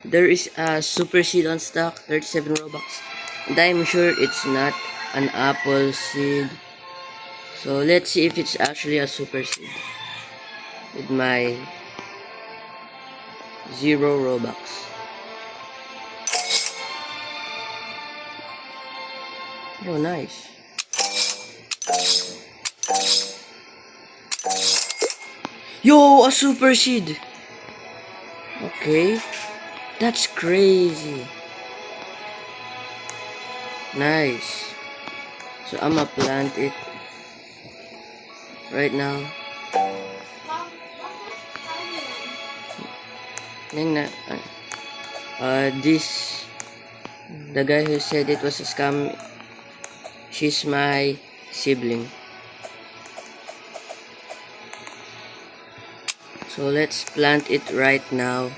There is a super seed on stock, 37 Robux. And I'm sure it's not an apple seed. So let's see if it's actually a super seed. With my 0 Robux. Oh, nice. Yo, a super seed. Okay. That's crazy. Nice. So I'ma plant it right now. The guy who said it was a scam, she's my sibling. So let's plant it right now.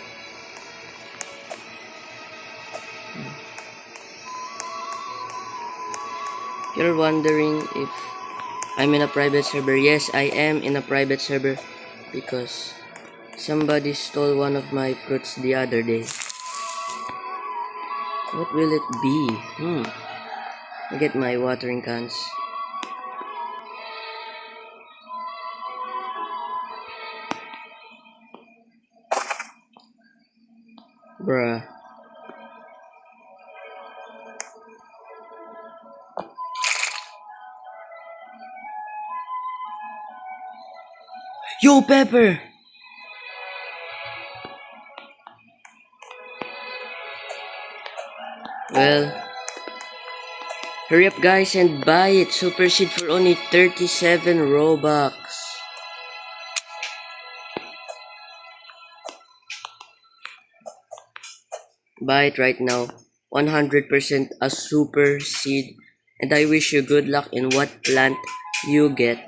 If you're wondering if I'm in a private server, yes, I am in a private server because somebody stole one of my fruits the other day. What will it be? I get my watering cans. Bruh. Yo, Pepper! Well, hurry up guys and buy it. Super Seed for only 37 Robux. Buy it right now. 100% a Super Seed. And I wish you good luck in what plant you get.